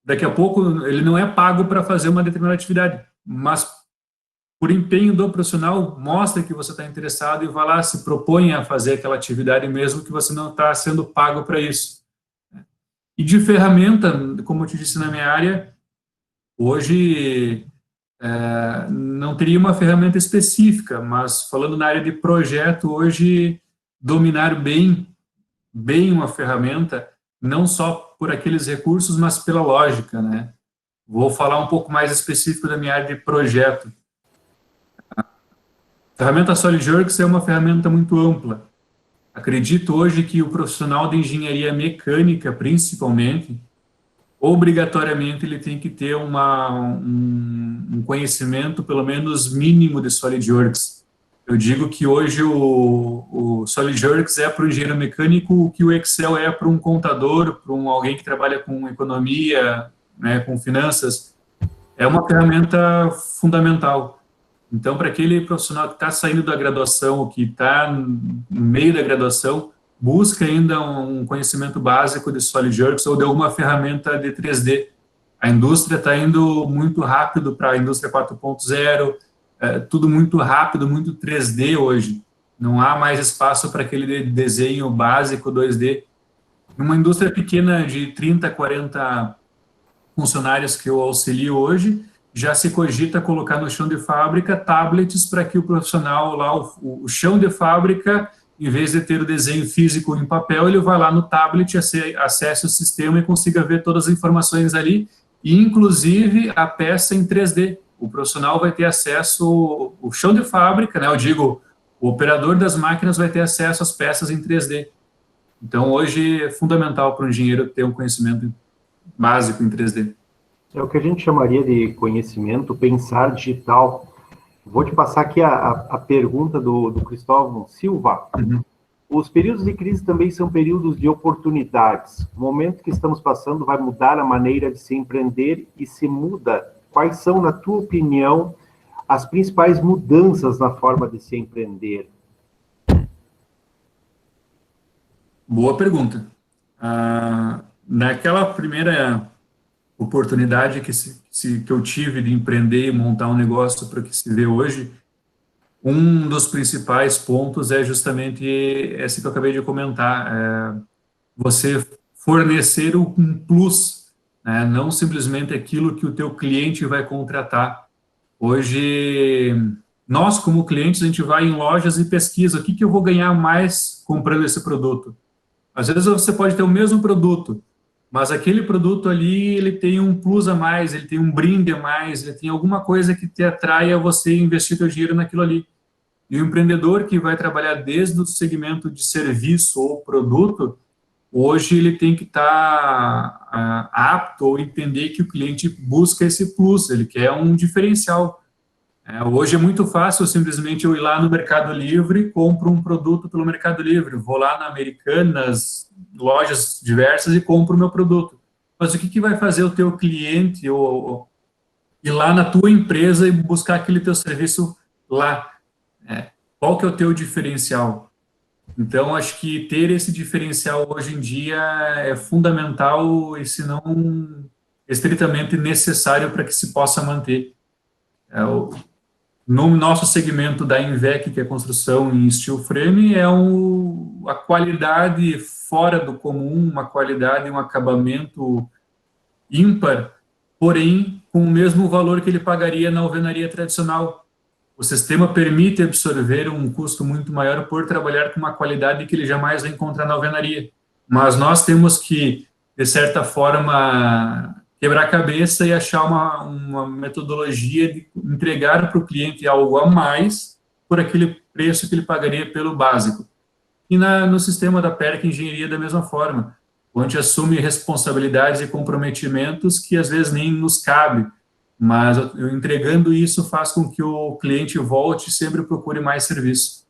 daqui a pouco ele não é pago para fazer uma determinada atividade, mas por empenho do profissional mostra que você está interessado e vai lá, se propõe a fazer aquela atividade mesmo que você não está sendo pago para isso. E de ferramenta, como eu te disse na minha área, hoje não teria uma ferramenta específica, mas falando na área de projeto, hoje dominar bem uma ferramenta, não só por aqueles recursos, mas pela lógica, né? Vou falar um pouco mais específico da minha área de projeto. A ferramenta SolidWorks é uma ferramenta muito ampla. Acredito hoje que o profissional de engenharia mecânica, principalmente, obrigatoriamente ele tem que ter um conhecimento, pelo menos mínimo, de SolidWorks. Eu digo que hoje o SolidWorks é para o engenheiro mecânico o que o Excel é para um contador, para alguém que trabalha com economia, né, com finanças. É uma ferramenta fundamental. Então, para aquele profissional que está saindo da graduação, ou que está no meio da graduação, busca ainda um conhecimento básico de SolidWorks ou de alguma ferramenta de 3D. A indústria está indo muito rápido para a indústria 4.0, tudo muito rápido, muito 3D hoje. Não há mais espaço para aquele desenho básico 2D. Numa indústria pequena de 30, 40 funcionários que eu auxilio hoje, já se cogita colocar no chão de fábrica tablets para que o profissional lá, o chão de fábrica, em vez de ter o desenho físico em papel, ele vai lá no tablet, acesse o sistema e consiga ver todas as informações ali, e inclusive a peça em 3D. O profissional vai ter acesso, o chão de fábrica, né, eu digo, o operador das máquinas vai ter acesso às peças em 3D. Então, hoje é fundamental para o engenheiro ter um conhecimento básico em 3D. É o que a gente chamaria de conhecimento, pensar digital. Vou te passar aqui a pergunta do Cristóvão Silva. Uhum. Os períodos de crise também são períodos de oportunidades. O momento que estamos passando vai mudar a maneira de se empreender e se muda. Quais são, na tua opinião, as principais mudanças na forma de se empreender? Boa pergunta. Naquela primeira oportunidade que eu tive de empreender e montar um negócio para o que se vê hoje, um dos principais pontos é justamente esse que eu acabei de comentar, você fornecer um plus, né? Não simplesmente aquilo que o teu cliente vai contratar. Hoje, nós como clientes, a gente vai em lojas e pesquisa o que eu vou ganhar mais comprando esse produto. Às vezes você pode ter o mesmo produto, mas aquele produto ali, ele tem um plus a mais, ele tem um brinde a mais, ele tem alguma coisa que te atrai a você investir seu dinheiro naquilo ali. E o empreendedor que vai trabalhar desde o segmento de serviço ou produto, hoje ele tem que estar apto ou entender que o cliente busca esse plus, ele quer um diferencial. Hoje é muito fácil simplesmente eu ir lá no Mercado Livre, compro um produto pelo Mercado Livre, vou lá na Americanas, lojas diversas e compro o meu produto. Mas o que vai fazer o teu cliente ou ir lá na tua empresa e buscar aquele teu serviço lá? Qual que é o teu diferencial? Então, acho que ter esse diferencial hoje em dia é fundamental e, se não, estritamente necessário para que se possa manter. No nosso segmento da Invec, que é construção em steel frame, a qualidade fora do comum, uma qualidade, um acabamento ímpar, porém com o mesmo valor que ele pagaria na alvenaria tradicional. O sistema permite absorver um custo muito maior por trabalhar com uma qualidade que ele jamais vai encontrar na alvenaria. Mas nós temos que, de certa forma, quebrar a cabeça e achar uma metodologia de entregar para o cliente algo a mais por aquele preço que ele pagaria pelo básico. E no sistema da PERC Engenharia, da mesma forma, onde a gente assume responsabilidades e comprometimentos que às vezes nem nos cabe, mas entregando isso faz com que o cliente volte e sempre procure mais serviço.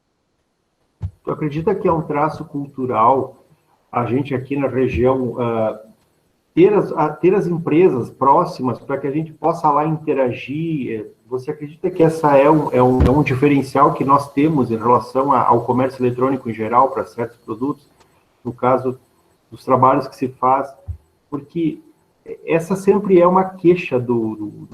Tu acredita que é um traço cultural a gente aqui na região ter as empresas próximas para que a gente possa lá interagir? Você acredita que essa é um diferencial que nós temos em relação ao comércio eletrônico em geral para certos produtos, no caso dos trabalhos que se faz? Porque essa sempre é uma queixa do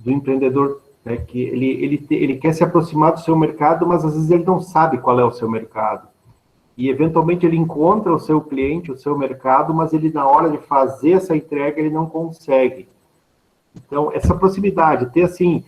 empreendedor, né? Que ele quer se aproximar do seu mercado, mas às vezes ele não sabe qual é o seu mercado. E eventualmente ele encontra o seu cliente, o seu mercado, mas ele na hora de fazer essa entrega ele não consegue. Então essa proximidade, ter assim,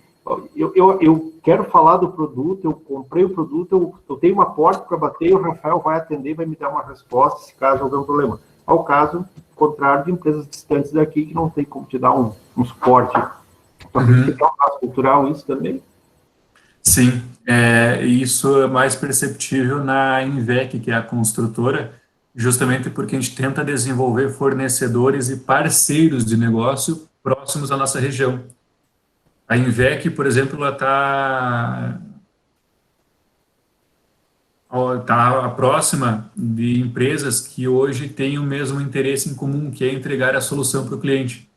eu quero falar do produto, eu comprei o produto, eu tenho uma porta para bater, o Rafael vai atender, vai me dar uma resposta se caso houver um problema. Ao caso contrário de empresas distantes daqui que não tem como te dar um suporte. Então, acredita que é um traço cultural isso também? Sim, isso é mais perceptível na Invec, que é a construtora, justamente porque a gente tenta desenvolver fornecedores e parceiros de negócio próximos à nossa região. A Invec, por exemplo, ela está próxima de empresas que hoje têm o mesmo interesse em comum, que é entregar a solução para o cliente.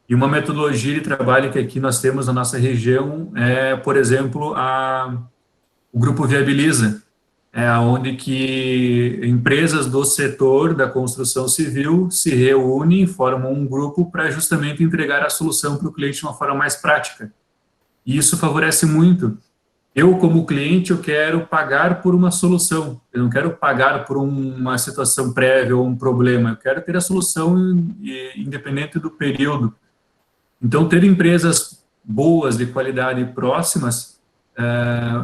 E uma metodologia de trabalho que aqui nós temos na nossa região é, por exemplo, o Grupo Viabiliza, onde que empresas do setor da construção civil se reúnem e formam um grupo para justamente entregar a solução para o cliente de uma forma mais prática. E isso favorece muito. Eu, como cliente, eu quero pagar por uma solução, eu não quero pagar por uma situação prévia ou um problema, eu quero ter a solução independente do período. Então, ter empresas boas, de qualidade próximas,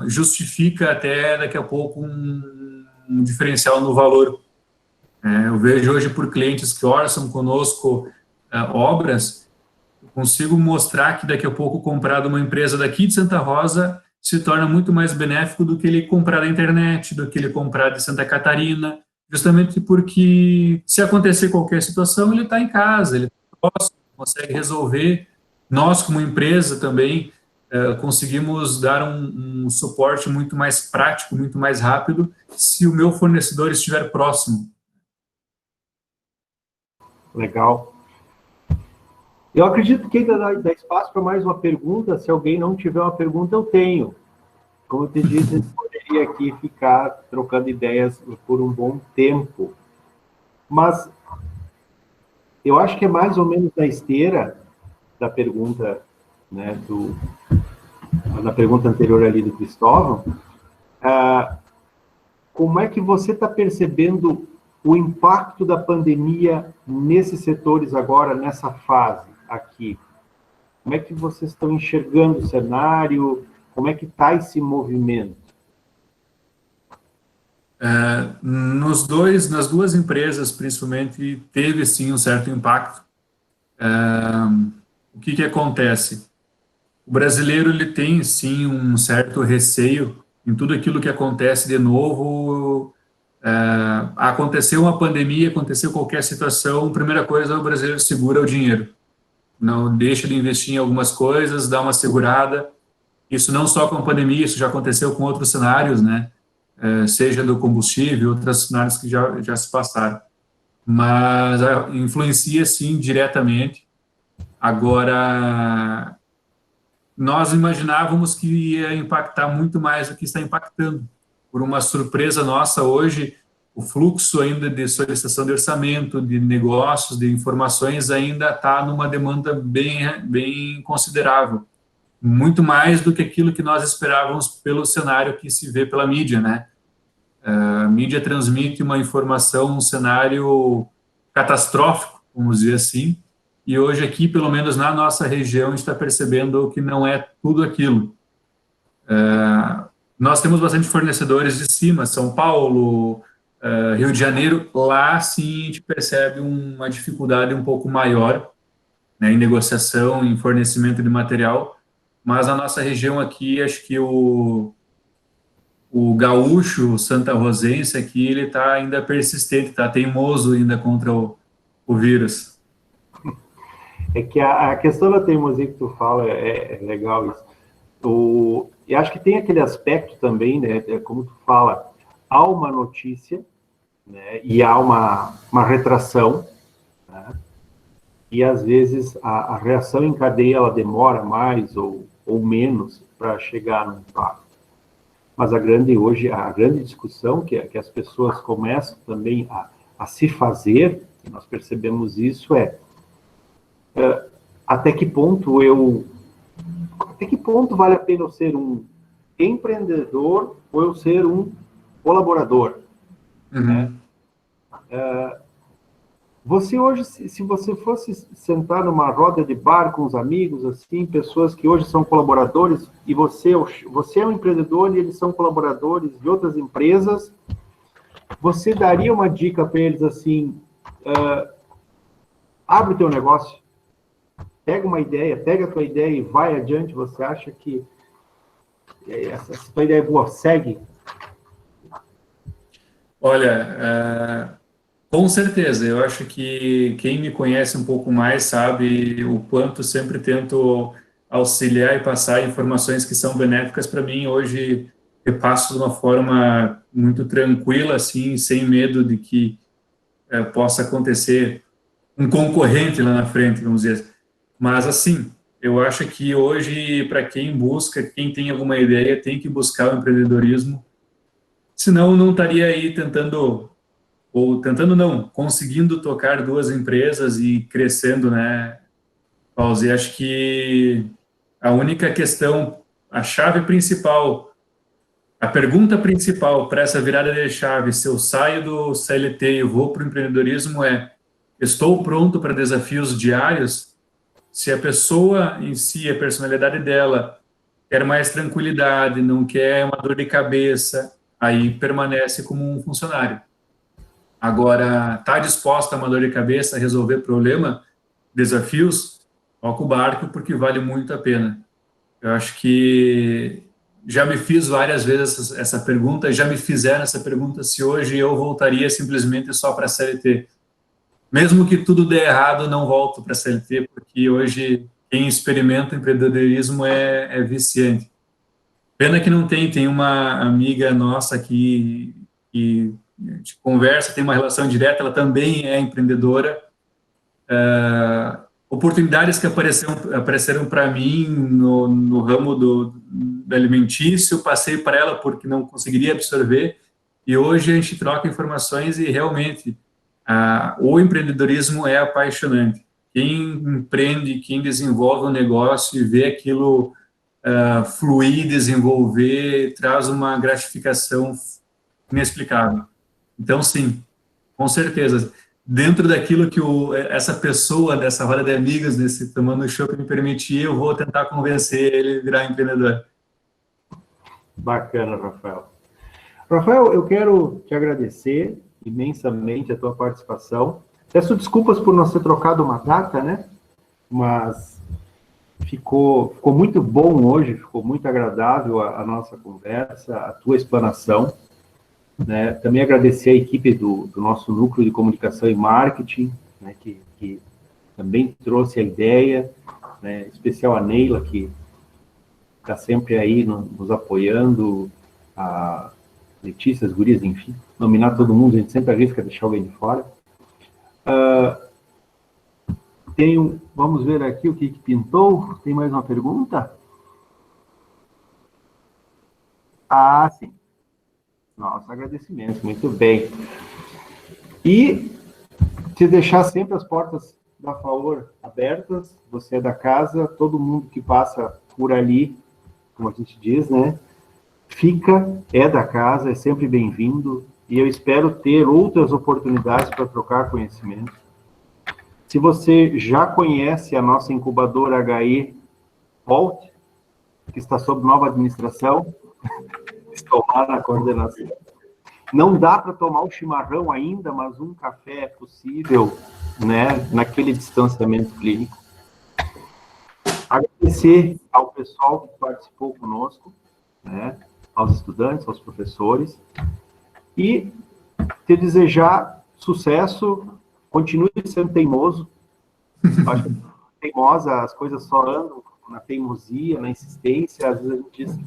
justifica até daqui a pouco um diferencial no valor. Eu vejo hoje por clientes que orçam conosco obras, eu consigo mostrar que daqui a pouco comprar de uma empresa daqui de Santa Rosa se torna muito mais benéfico do que ele comprar da internet, do que ele comprar de Santa Catarina, justamente porque se acontecer qualquer situação, ele está em casa, ele está próximo, consegue resolver. Nós, como empresa também, conseguimos dar um suporte muito mais prático, muito mais rápido, se o meu fornecedor estiver próximo. Legal. Eu acredito que ainda dá espaço para mais uma pergunta. Se alguém não tiver uma pergunta, eu tenho. Como eu te disse, a gente poderia aqui ficar trocando ideias por um bom tempo. Mas eu acho que é mais ou menos na esteira da pergunta, né, da pergunta anterior ali do Cristóvão. Como é que você está percebendo o impacto da pandemia nesses setores agora, nessa fase aqui? Como é que vocês estão enxergando o cenário? Como é que está esse movimento? Nas duas empresas, principalmente, teve sim um certo impacto. O que acontece? O brasileiro ele tem sim um certo receio em tudo aquilo que acontece de novo. Aconteceu uma pandemia, aconteceu qualquer situação, a primeira coisa o brasileiro segura o dinheiro, não deixa de investir em algumas coisas, dá uma segurada. Isso não só com a pandemia, isso já aconteceu com outros cenários, né? Seja do combustível, outros cenários que já se passaram. Mas influencia, sim, diretamente. Agora, nós imaginávamos que ia impactar muito mais do que está impactando. Por uma surpresa nossa, hoje, o fluxo ainda de solicitação de orçamento, de negócios, de informações, ainda está numa demanda bem considerável. Muito mais do que aquilo que nós esperávamos pelo cenário que se vê pela mídia, né? A mídia transmite uma informação, um cenário catastrófico, vamos dizer assim, e hoje aqui, pelo menos na nossa região, a gente está percebendo que não é tudo aquilo. Nós temos bastante fornecedores de cima, São Paulo, Rio de Janeiro, lá sim a gente percebe uma dificuldade um pouco maior, né, em negociação, em fornecimento de material, mas na nossa região aqui, acho que o gaúcho, o santa-rosense aqui, ele está ainda persistente, está teimoso ainda contra o vírus. É que a questão da teimosia que tu fala é legal isso. Eu acho que tem aquele aspecto também, né, como tu fala, há uma notícia, né, e há uma retração, né, e às vezes a reação em cadeia ela demora mais ou menos para chegar no impacto. Mas a grande discussão que as pessoas começam também a se fazer, nós percebemos isso, até que ponto vale a pena eu ser um empreendedor ou eu ser um colaborador? Uhum. Né? Você hoje, se você fosse sentar numa roda de bar com os amigos, assim, pessoas que hoje são colaboradores, e você é um empreendedor e eles são colaboradores de outras empresas, você daria uma dica para eles assim, abre o teu negócio, pega a tua ideia e vai adiante. Você acha que essa tua ideia é boa, segue? Olha, com certeza, eu acho que quem me conhece um pouco mais sabe o quanto sempre tento auxiliar e passar informações que são benéficas para mim. Hoje eu passo de uma forma muito tranquila, assim, sem medo de que possa acontecer um concorrente lá na frente, vamos dizer. Mas, assim, eu acho que hoje, para quem busca, quem tem alguma ideia, tem que buscar o empreendedorismo, senão não estaria aí tentando não, conseguindo tocar duas empresas e crescendo, né, Pause? Acho que a única questão, a chave principal, a pergunta principal para essa virada de chave, se eu saio do CLT e vou para o empreendedorismo estou pronto para desafios diários? Se a pessoa em si, a personalidade dela, quer mais tranquilidade, não quer uma dor de cabeça, aí permanece como um funcionário. Agora, está disposta a uma dor de cabeça, a resolver problema, desafios, toca o barco porque vale muito a pena. Eu acho que já me fiz várias vezes essa pergunta, já me fizeram essa pergunta se hoje eu voltaria simplesmente só para a CLT. Mesmo que tudo dê errado, não volto para a CLT, porque hoje quem experimenta empreendedorismo é viciante. Pena que não tem uma amiga nossa que a gente conversa, tem uma relação direta, ela também é empreendedora. Oportunidades que apareceram para mim no ramo do alimentício, passei para ela porque não conseguiria absorver, e hoje a gente troca informações e realmente o empreendedorismo é apaixonante. Quem empreende, quem desenvolve um negócio e vê aquilo fluir, desenvolver, traz uma gratificação inexplicável. Então, sim, com certeza. Dentro daquilo que essa pessoa dessa roda de amigos, nesse tomando chopp, me permitir, eu vou tentar convencer ele a virar empreendedor. Bacana, Rafael. Rafael, eu quero te agradecer imensamente a tua participação. Peço desculpas por não ter trocado uma data, né? Mas ficou muito bom hoje, ficou muito agradável a nossa conversa, a tua explanação. Né? Também agradecer a equipe do nosso núcleo de comunicação e marketing, né? que também trouxe a ideia, né? Em especial a Neila, que está sempre aí nos apoiando, a Letícia, as gurias, enfim, nominar todo mundo, a gente sempre arrisca deixar alguém de fora. Vamos ver aqui o que pintou. Tem mais uma pergunta? Sim. Nosso agradecimento, muito bem. E te deixar sempre as portas da Faor abertas, você é da casa, todo mundo que passa por ali, como a gente diz, né? É da casa, é sempre bem-vindo, e eu espero ter outras oportunidades para trocar conhecimento. Se você já conhece a nossa incubadora HE Volt, que está sob nova administração, estou lá na coordenação. Não dá para tomar o chimarrão ainda, mas um café é possível, né, naquele distanciamento clínico. Agradecer ao pessoal que participou conosco, né, aos estudantes, aos professores, e te desejar sucesso, continue sendo teimoso. Acho que teimosa, as coisas só andam na teimosia, na insistência, às vezes a gente diz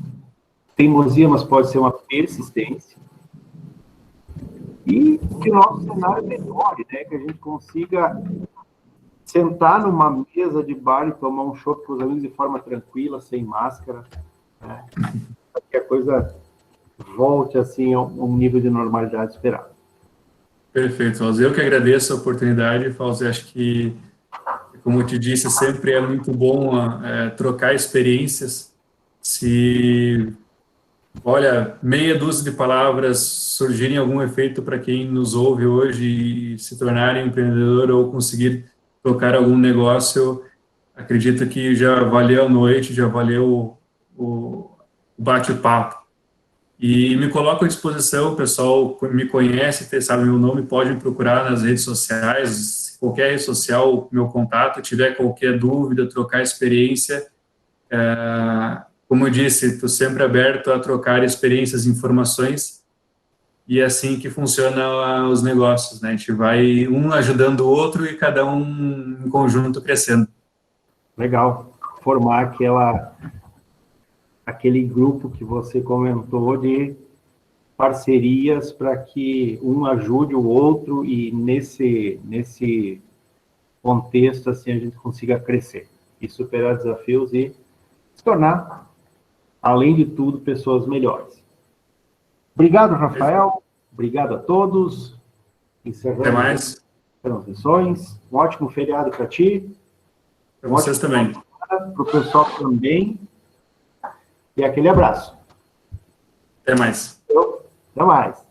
teimosia, mas pode ser uma persistência. E que o nosso cenário melhore, né? Que a gente consiga sentar numa mesa de bar e tomar um chopp com os amigos de forma tranquila, sem máscara, né? Para que a coisa volte assim a um nível de normalidade esperado. Perfeito, Fauzi. Eu que agradeço a oportunidade, Fauzi. Acho que, como eu te disse, sempre é muito bom trocar experiências. Se, olha, meia dúzia de palavras surgirem algum efeito para quem nos ouve hoje e se tornar empreendedor ou conseguir tocar algum negócio, acredito que já valeu a noite, já valeu o bate-papo. E me coloco à disposição, o pessoal me conhece, sabe meu nome, pode me procurar nas redes sociais, qualquer rede social, meu contato, tiver qualquer dúvida, trocar experiência. Como eu disse, estou sempre aberto a trocar experiências e informações, e é assim que funcionam os negócios, né? A gente vai um ajudando o outro e cada um em conjunto crescendo. Legal. Formar aquele grupo que você comentou de parcerias para que um ajude o outro e nesse contexto assim a gente consiga crescer e superar desafios e se tornar, além de tudo, pessoas melhores. Obrigado, Rafael. Obrigado a todos. Encerramos Até mais. as transmissões. Um ótimo feriado para ti. Para vocês também. Para o pessoal também. E aquele abraço. Até mais. Até mais.